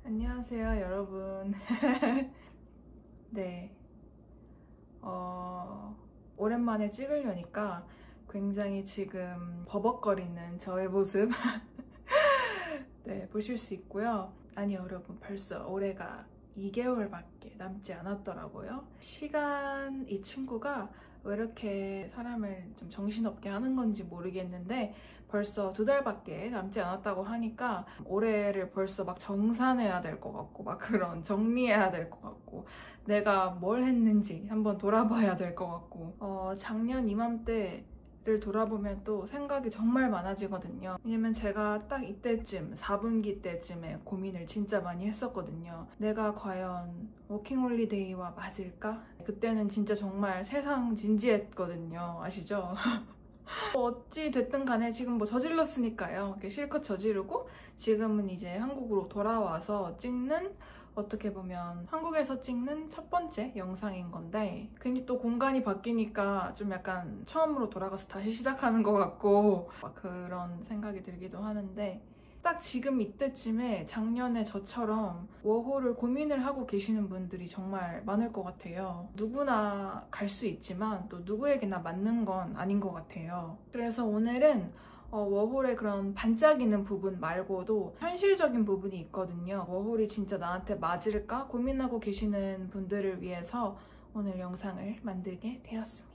안녕하세요, 여러분. 네. 오랜만에 찍으려니까 굉장히 지금 버벅거리는 저의 모습 네, 보실 수 있고요. 아니, 여러분, 벌써 올해가 2개월밖에 남지 않았더라고요. 이 친구가 왜 이렇게 사람을 좀 정신없게 하는 건지 모르겠는데 벌써 2달밖에 남지 않았다고 하니까 올해를 벌써 막 정산해야 될 것 같고 막 그런 정리해야 될 것 같고 내가 뭘 했는지 한번 돌아봐야 될 것 같고 작년 이맘때를 돌아보면 또 생각이 정말 많아지거든요. 왜냐면 제가 딱 이때쯤 4분기 때쯤에 고민을 진짜 많이 했었거든요. 내가 과연 워킹홀리데이와 맞을까? 그때는 진짜 정말 세상 진지했거든요. 아시죠? 어찌 됐든 간에 지금 뭐 저질렀으니까요. 이렇게 실컷 저지르고 지금은 이제 한국으로 돌아와서 찍는, 어떻게 보면 한국에서 찍는 첫 번째 영상인 건데 괜히 또 공간이 바뀌니까 좀 약간 처음으로 돌아가서 다시 시작하는 것 같고 막 그런 생각이 들기도 하는데 딱 지금 이때쯤에 작년에 저처럼 워홀을 고민을 하고 계시는 분들이 정말 많을 것 같아요. 누구나 갈 수 있지만 또 누구에게나 맞는 건 아닌 것 같아요. 그래서 오늘은 워홀의 그런 반짝이는 부분 말고도 현실적인 부분이 있거든요. 워홀이 진짜 나한테 맞을까 고민하고 계시는 분들을 위해서 오늘 영상을 만들게 되었습니다.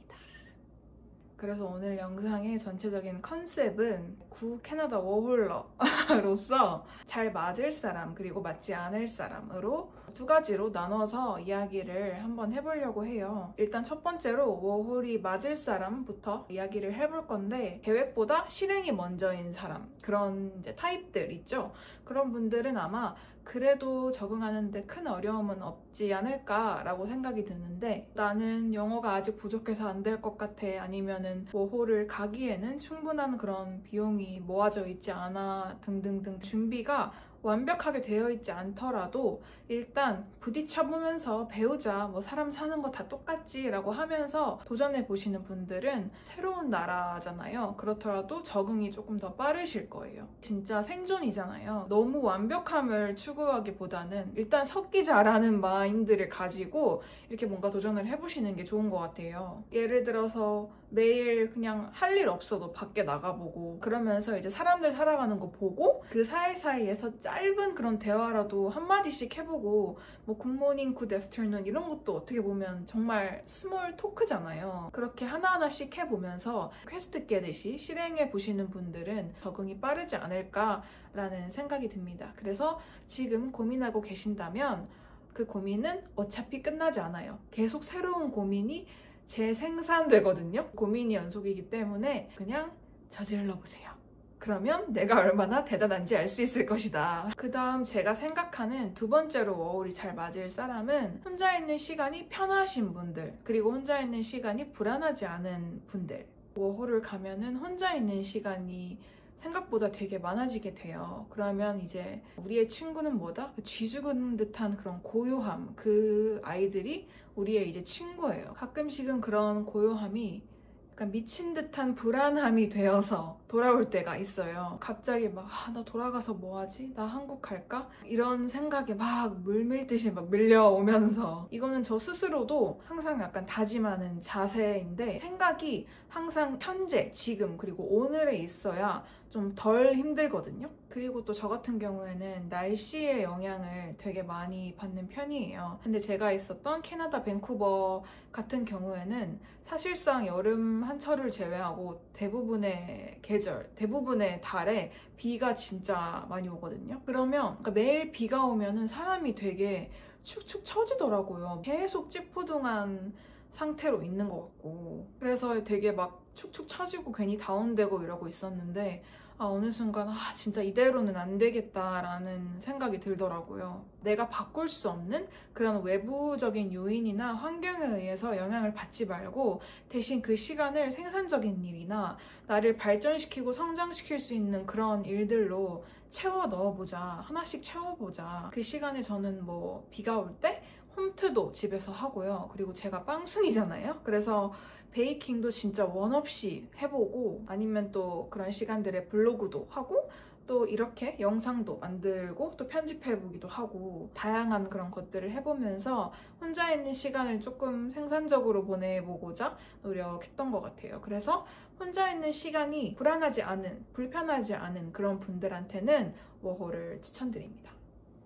그래서 오늘 영상의 전체적인 컨셉은 구 캐나다 워홀러로서 잘 맞을 사람 그리고 맞지 않을 사람으로 두 가지로 나눠서 이야기를 한번 해보려고 해요. 일단 첫 번째로 워홀이 맞을 사람부터 이야기를 해볼 건데 계획보다 실행이 먼저인 사람, 그런 이제 타입들 있죠? 그런 분들은 아마 그래도 적응하는데 큰 어려움은 없지 않을까라고 생각이 드는데 나는 영어가 아직 부족해서 안 될 것 같아, 아니면은 워홀을 가기에는 충분한 그런 비용이 모아져 있지 않아 등등등 준비가 완벽하게 되어 있지 않더라도 일단 부딪혀보면서 배우자, 뭐 사람 사는 거 다 똑같지 라고 하면서 도전해 보시는 분들은 새로운 나라잖아요. 그렇더라도 적응이 조금 더 빠르실 거예요. 진짜 생존이잖아요. 너무 완벽함을 추구하기보다는 일단 섞기 잘하는 마인드를 가지고 이렇게 뭔가 도전을 해보시는 게 좋은 것 같아요. 예를 들어서 매일 그냥 할 일 없어도 밖에 나가보고 그러면서 이제 사람들 살아가는 거 보고 그 사이사이에서 짧은 그런 대화라도 한마디씩 해보고 뭐 굿모닝, 굿 애프터눈 이런 것도 어떻게 보면 정말 스몰 토크잖아요. 그렇게 하나하나씩 해보면서 퀘스트 깨듯이 실행해 보시는 분들은 적응이 빠르지 않을까라는 생각이 듭니다. 그래서 지금 고민하고 계신다면 그 고민은 어차피 끝나지 않아요. 계속 새로운 고민이 재생산되거든요. 고민이 연속이기 때문에 그냥 저질러 보세요. 그러면 내가 얼마나 대단한지 알 수 있을 것이다. 그 다음 제가 생각하는 두 번째로 워홀이 잘 맞을 사람은 혼자 있는 시간이 편하신 분들, 그리고 혼자 있는 시간이 불안하지 않은 분들. 워홀을 가면은 혼자 있는 시간이 생각보다 되게 많아지게 돼요. 그러면 이제 우리의 친구는 뭐다? 그 쥐 죽은 듯한 그런 고요함, 그 아이들이 우리의 이제 친구예요. 가끔씩은 그런 고요함이 약간 미친 듯한 불안함이 되어서 돌아올 때가 있어요. 갑자기 막 나 돌아가서 뭐하지? 나 한국 갈까? 이런 생각에 막 물밀듯이 막 밀려오면서 이거는 저 스스로도 항상 약간 다짐하는 자세인데 생각이 항상 현재, 지금, 그리고 오늘에 있어야 좀 덜 힘들거든요. 그리고 또 저 같은 경우에는 날씨의 영향을 되게 많이 받는 편이에요. 근데 제가 있었던 캐나다 밴쿠버 같은 경우에는 사실상 여름 한철을 제외하고 대부분의 계절, 대부분의 달에 비가 진짜 많이 오거든요. 그러면 그러니까 매일 비가 오면은 사람이 되게 축축 처지더라고요. 계속 찌뿌둥한 상태로 있는 것 같고 그래서 되게 막 축축 처지고 괜히 다운되고 이러고 있었는데 어느 순간 진짜 이대로는 안 되겠다라는 생각이 들더라고요. 내가 바꿀 수 없는 그런 외부적인 요인이나 환경에 의해서 영향을 받지 말고 대신 그 시간을 생산적인 일이나 나를 발전시키고 성장시킬 수 있는 그런 일들로 채워 넣어보자. 하나씩 채워보자. 그 시간에 저는 뭐 비가 올 때 홈트도 집에서 하고요. 그리고 제가 빵순이잖아요. 그래서 베이킹도 진짜 원 없이 해보고, 아니면 또 그런 시간들에 블로그도 하고, 또 이렇게 영상도 만들고 또 편집해보기도 하고, 다양한 그런 것들을 해보면서 혼자 있는 시간을 조금 생산적으로 보내보고자 노력했던 것 같아요. 그래서 혼자 있는 시간이 불안하지 않은, 불편하지 않은 그런 분들한테는 워홀을 추천드립니다.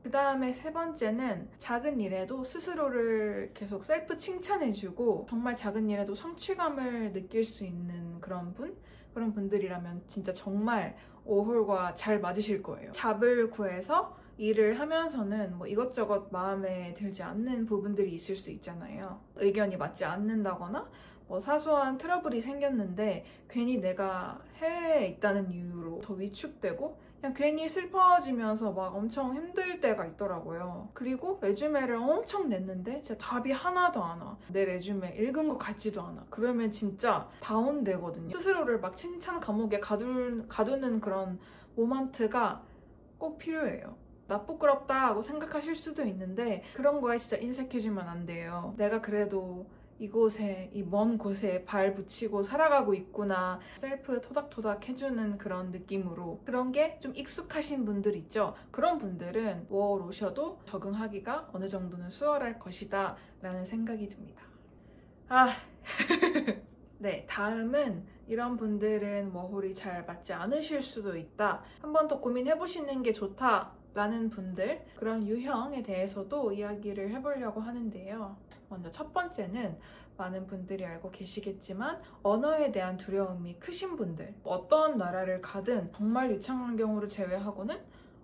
그 다음에 세 번째는 작은 일에도 스스로를 계속 셀프 칭찬해주고 정말 작은 일에도 성취감을 느낄 수 있는 그런 분들이라면 진짜 정말 워홀과 잘 맞으실 거예요. 잡을 구해서 일을 하면서는 뭐 이것저것 마음에 들지 않는 부분들이 있을 수 있잖아요. 의견이 맞지 않는다거나 뭐 사소한 트러블이 생겼는데 괜히 내가 해외에 있다는 이유로 더 위축되고 그냥 괜히 슬퍼지면서 막 엄청 힘들 때가 있더라고요. 그리고 레주메를 엄청 냈는데 진짜 답이 하나도 안 와. 내 레주메 읽은 것 같지도 않아. 그러면 진짜 다운되거든요. 스스로를 막 칭찬 감옥에 가두는 그런 모먼트가 꼭 필요해요. 나 부끄럽다 하고 생각하실 수도 있는데 그런 거에 진짜 인색해지면 안 돼요. 내가 그래도 이곳에, 이 먼 곳에 발 붙이고 살아가고 있구나. 셀프 토닥토닥 해주는 그런 느낌으로. 그런 게 좀 익숙하신 분들 있죠? 그런 분들은 워홀 오셔도 적응하기가 어느 정도는 수월할 것이다 라는 생각이 듭니다. 네, 다음은 이런 분들은 워홀이 잘 맞지 않으실 수도 있다. 한 번 더 고민해보시는 게 좋다 라는 분들, 그런 유형에 대해서도 이야기를 해보려고 하는데요. 먼저 첫 번째는 많은 분들이 알고 계시겠지만 언어에 대한 두려움이 크신 분들. 어떤 나라를 가든 정말 유창한 경우를 제외하고는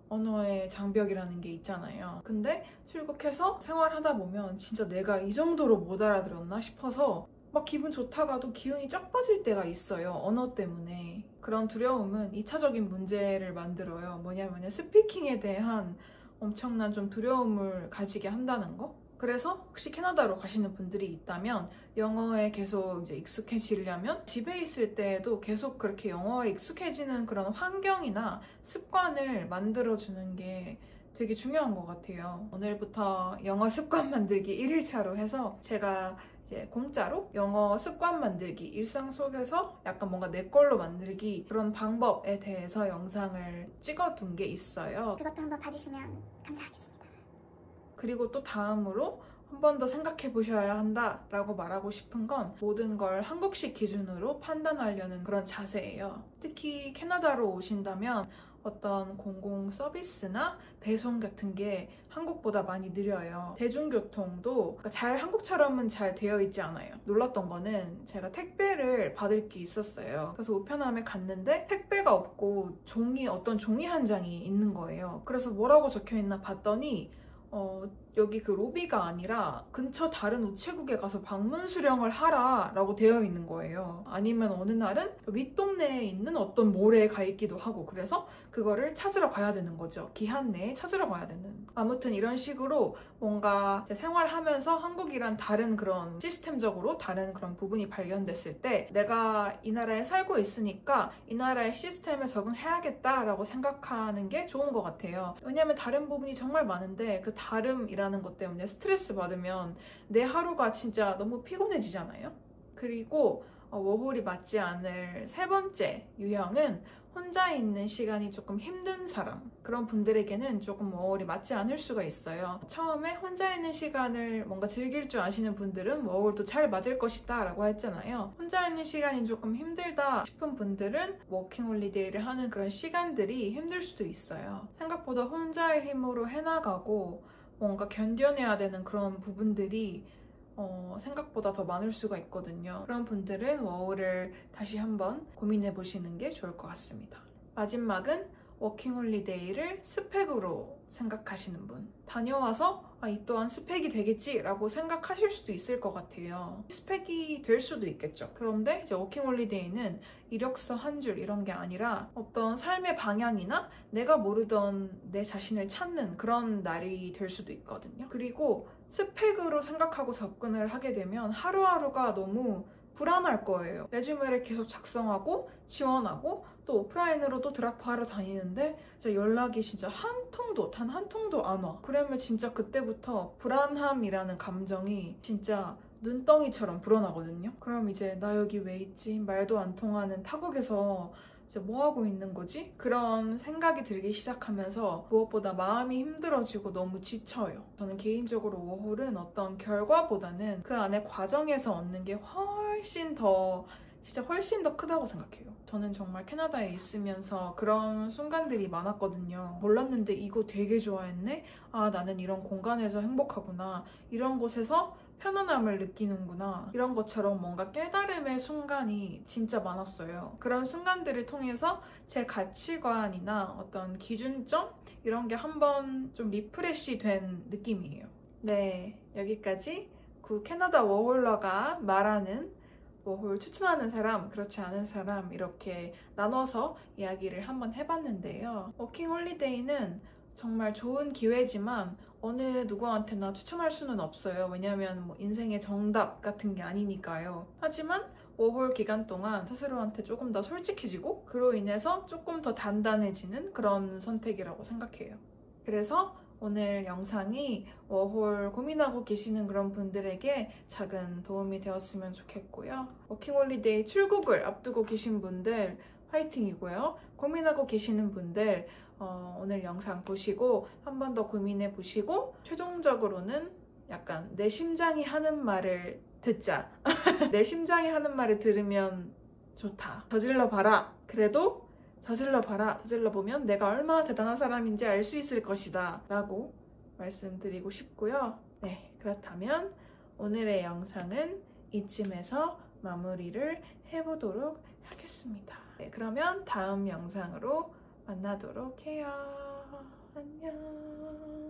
언어의 장벽이라는 게 있잖아요. 근데 출국해서 생활하다 보면 진짜 내가 이 정도로 못 알아들었나 싶어서 막 기분 좋다가도 기운이 쫙 빠질 때가 있어요. 언어 때문에. 그런 두려움은 2차적인 문제를 만들어요. 뭐냐면 스피킹에 대한 엄청난 좀 두려움을 가지게 한다는 거. 그래서 혹시 캐나다로 가시는 분들이 있다면 영어에 계속 이제 익숙해지려면 집에 있을 때에도 계속 그렇게 영어에 익숙해지는 그런 환경이나 습관을 만들어주는 게 되게 중요한 것 같아요. 오늘부터 영어 습관 만들기 1일차로 해서 제가 이제 공짜로 영어 습관 만들기, 일상 속에서 약간 뭔가 내 걸로 만들기 그런 방법에 대해서 영상을 찍어둔 게 있어요. 그것도 한번 봐주시면 감사하겠습니다. 그리고 또 다음으로 한 번 더 생각해 보셔야 한다 라고 말하고 싶은 건 모든 걸 한국식 기준으로 판단하려는 그런 자세예요. 특히 캐나다로 오신다면 어떤 공공 서비스나 배송 같은 게 한국보다 많이 느려요. 대중교통도 한국처럼은 잘 되어 있지 않아요. 놀랐던 거는 제가 택배를 받을 게 있었어요. 그래서 우편함에 갔는데 택배가 없고 어떤 종이 한 장이 있는 거예요. 그래서 뭐라고 적혀 있나 봤더니 여기 그 로비가 아니라 근처 다른 우체국에 가서 방문 수령을 하라 라고 되어 있는 거예요. 아니면 어느 날은 윗동네에 있는 어떤 몰에 가 있기도 하고, 그래서 그거를 찾으러 가야 되는 거죠. 기한 내에 찾으러 가야 되는. 아무튼 이런 식으로 뭔가 생활하면서 한국이란 다른 그런 시스템적으로 다른 그런 부분이 발견됐을 때 내가 이 나라에 살고 있으니까 이 나라의 시스템에 적응해야겠다라고 생각하는 게 좋은 것 같아요. 왜냐하면 다른 부분이 정말 많은데 그 다름이라는 것 때문에 스트레스 받으면 내 하루가 진짜 너무 피곤해지잖아요. 그리고 워홀이 맞지 않을 세 번째 유형은 혼자 있는 시간이 조금 힘든 사람, 그런 분들에게는 조금 워홀이 맞지 않을 수가 있어요. 처음에 혼자 있는 시간을 뭔가 즐길 줄 아시는 분들은 워홀도 잘 맞을 것이다 라고 했잖아요. 혼자 있는 시간이 조금 힘들다 싶은 분들은 워킹홀리데이를 하는 그런 시간들이 힘들 수도 있어요. 생각보다 혼자의 힘으로 해나가고 뭔가 견뎌내야 되는 그런 부분들이 생각보다 더 많을 수가 있거든요. 그런 분들은 워홀을 다시 한번 고민해 보시는 게 좋을 것 같습니다. 마지막은 워킹홀리데이를 스펙으로 생각하시는 분. 다녀와서 이 또한 스펙이 되겠지 라고 생각하실 수도 있을 것 같아요. 스펙이 될 수도 있겠죠. 그런데 이제 워킹홀리데이는 이력서 한 줄 이런 게 아니라 어떤 삶의 방향이나 내가 모르던 내 자신을 찾는 그런 날이 될 수도 있거든요. 그리고 스펙으로 생각하고 접근을 하게 되면 하루하루가 너무 불안할 거예요. 레주메를 계속 작성하고 지원하고 또 오프라인으로도 드랍하러 다니는데 진짜 연락이 진짜 단 한 통도 안 와. 그러면 진짜 그때부터 불안함이라는 감정이 진짜 눈덩이처럼 불어나거든요. 그럼 이제 나 여기 왜 있지? 말도 안 통하는 타국에서 이제 뭐 하고 있는 거지? 그런 생각이 들기 시작하면서 무엇보다 마음이 힘들어지고 너무 지쳐요. 저는 개인적으로 워홀은 어떤 결과보다는 그 안에 과정에서 얻는 게 훨씬 더 크다고 생각해요. 저는 정말 캐나다에 있으면서 그런 순간들이 많았거든요. 몰랐는데 이거 되게 좋아했네? 아, 나는 이런 공간에서 행복하구나. 이런 곳에서 편안함을 느끼는구나. 이런 것처럼 뭔가 깨달음의 순간이 진짜 많았어요. 그런 순간들을 통해서 제 가치관이나 어떤 기준점? 이런 게 한번 좀 리프레시 된 느낌이에요. 네, 여기까지 구 캐나다 워홀러가 말하는 워홀 추천하는 사람, 그렇지 않은 사람 이렇게 나눠서 이야기를 한번 해봤는데요. 워킹 홀리데이는 정말 좋은 기회지만 어느 누구한테나 추천할 수는 없어요. 왜냐하면 뭐 인생의 정답 같은 게 아니니까요. 하지만 워홀 기간 동안 스스로한테 조금 더 솔직해지고 그로 인해서 조금 더 단단해지는 그런 선택이라고 생각해요. 그래서 오늘 영상이 워홀 고민하고 계시는 그런 분들에게 작은 도움이 되었으면 좋겠고요. 워킹홀리데이 출국을 앞두고 계신 분들 화이팅이고요. 고민하고 계시는 분들 오늘 영상 보시고 한 번 더 고민해 보시고 최종적으로는 약간 내 심장이 하는 말을 듣자. 내 심장이 하는 말을 들으면 좋다. 저질러 봐라. 그래도 저질러 봐라. 저질러 보면 내가 얼마나 대단한 사람인지 알 수 있을 것이다 라고 말씀드리고 싶고요. 네, 그렇다면 오늘의 영상은 이쯤에서 마무리를 해보도록 하겠습니다. 네, 그러면 다음 영상으로 만나도록 해요. 안녕.